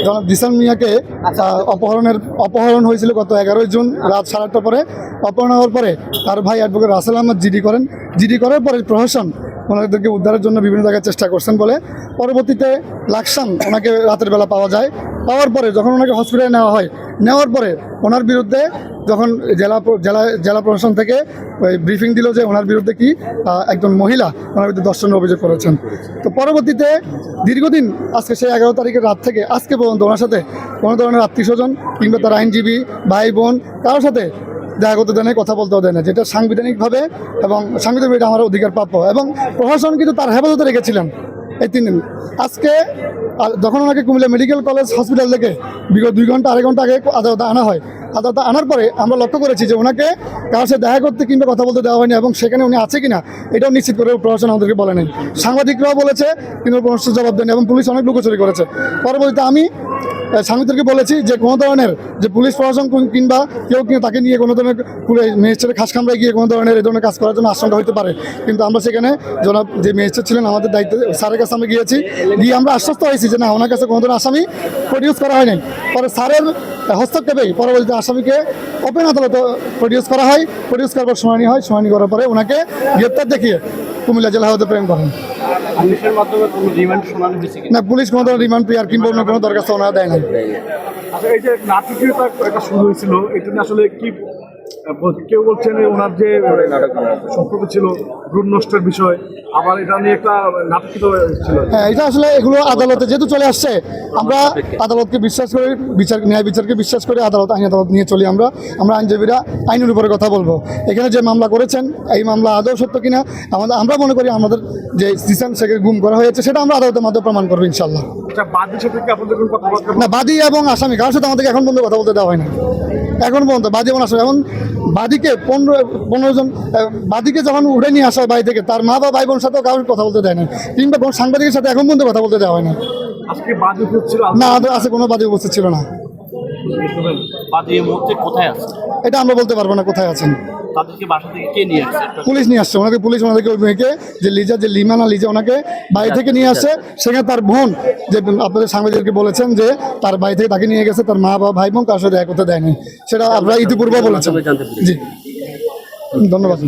জনাব জিসান মিয়াকে অপহরণ হয়েছিল গত 11 জুন রাত 8:30টার পরে। অপহরণ হওয়ার পরে তার ভাই অ্যাডভোকেট রাসেল আহমদ জিডি করেন। জিডি করার পরে প্রশাসন ওনাদেরকে উদ্ধারের জন্য বিভিন্ন জায়গায় চেষ্টা করছেন বলে পরবর্তীতে লাকসাম ওনাকে রাতের বেলা পাওয়া যায়। পাওয়ার পরে যখন ওনাকে হসপিটালে নেওয়া হয়, নেওয়ার পরে ওনার বিরুদ্ধে যখন জেলা প্রশাসন থেকে ওই ব্রিফিং দিল যে ওনার বিরুদ্ধে কি একজন মহিলা ওনার বিরুদ্ধে ধর্ষণের অভিযোগ করেছেন। তো পরবর্তীতে দীর্ঘদিন আজকে সেই 11 তারিখের রাত থেকে আজকে পর্যন্ত ওনার সাথে কোনো ধরনের আত্মীয় স্বজন কিংবা তার আইনজীবী ভাই বোন কারোর সাথে দেখা করতে দেয় না, কথা বলতেও দেয় না, যেটা সাংবিধানিকভাবে এবং সাংবিধানিক এটা আমার অধিকার প্রাপ্য। এবং প্রশাসন কিন্তু তার হেফাজতে রেখেছিলেন এই 3 দিন। আজকে যখন ওনাকে কুমিল্লা মেডিকেল কলেজ হসপিটাল থেকে বিগত 2 ঘন্টা 2.5 ঘন্টা আগে আদালতে আনা হয়, আদালতে আনার পরে আমরা লক্ষ্য করেছি যে ওনাকে কারোর সাথে দেখা করতে কিংবা কথা বলতে দেওয়া হয়নি এবং সেখানে উনি আছে কিনা এটাও নিশ্চিত করে প্রশাসন আমাদেরকে বলে নেই। সাংবাদিকরাও বলেছে কিন্তু প্রশ্ন জবাব দেয়নি এবং পুলিশ অনেক লুকোচুরি করেছে। পরবর্তীতে আমি সাংবাদিকদেরকে বলেছি যে কোনো ধরনের যে পুলিশ প্রশাসন কিংবা কেউ তাকে নিয়ে কোনো ধরনের ম্যাজিস্ট্রেটের খাস কামরায় গিয়ে কোনো ধরনের এই ধরনের কাজ করার জন্য আশঙ্কা হতে পারে। কিন্তু আমরা সেখানে জনাব যে ম্যাজিস্ট্রেট ছিলেন আমাদের দায়িত্বে স্যারের কাছে আমরা গিয়েছি, গিয়ে আমরা আশ্বস্ত হয়েছি যে না, ওনার কাছে কোনো ধরনের আসামি প্রডিউস করা হয়নি। পরে স্যারের হস্তক্ষেপেই পরবর্তীতে আসামিকে ওপেন আদালতে প্রডিউস করা হয়। প্রডিউস করার পর শুনানি হয়। শুনানি করার পরে ওনাকে গ্রেপ্তার দেখিয়ে কুমিল্লা জেলা হাজতে প্রেরণ করেন। না, পুলিশ কোনো ধরনের রিমান্ড প্রেয়ার কিংবা অন্য কোনো দরখাস্ত ওনারা দেয় না। আচ্ছা, এই যে নাটকীয়তা একটা শুরু হয়েছিল, এটা আসলে কি কেউ বলছেন ওনার যে সম্পর্ক ছিল ভ্রূণ নষ্টের বিষয়, আবার এটা নিয়ে একটা নাটকীয় ছিল। হ্যাঁ, এটা আসলে এগুলো আদালতে যেহেতু চলে আসছে, আমরা আদালতকে বিশ্বাস করি, ন্যায় বিচারকে বিশ্বাস করে আইন আদালত নিয়ে চলি। আমরা আইনজীবীরা আইনের উপরে কথা বলবো। এখানে যে মামলা করেছেন এই মামলা আদৌ সত্য কিনা আমরা মনে করি আমাদের যে জিসান শেখের গুম করা হয়েছে সেটা আমরা আদালতের মাধ্যমে প্রমাণ করবো ইনশাল্লাহ। না, বাদী এবং আসামি কারোর সাথে আমাদেরকে এখন পর্যন্ত কথা বলতে দেওয়া হয় না। এখন পর্যন্ত বাদী এবং আসামি, এখন বাদীকে 15 জন বাদীকে যখন উঠে নিয়ে আসা হয় বাড়ি থেকে, তার মা বা ভাই বোনের সাথেও কারোর কথা বলতে দেয় না, কিংবা কোনো সাংবাদিকের সাথে এখন পর্যন্ত কথা বলতে দেওয়া হয় না। না, আছে কোনো বাদী উপস্থিত ছিল না। এটা আমরা বলতে পারবো না কোথায় আছেন। পুলিশ নিয়ে আসছে ওনাকে, পুলিশ ওনাদেরকে ওই মেয়েকে যে লিমানা লিজা ওনাকে বাড়ি থেকে নিয়ে আসে। সেখানে তার বোন যে আপনাদের সাংবাদিকদেরকে বলেছেন যে তার বাড়ি থেকে তাকে নিয়ে গেছে, তার মা বা ভাই বোন কার সাথে দেখা করতে দেয়নি, সেটা আপনারা ইতিপূর্বে বলেছেন। জি, ধন্যবাদ।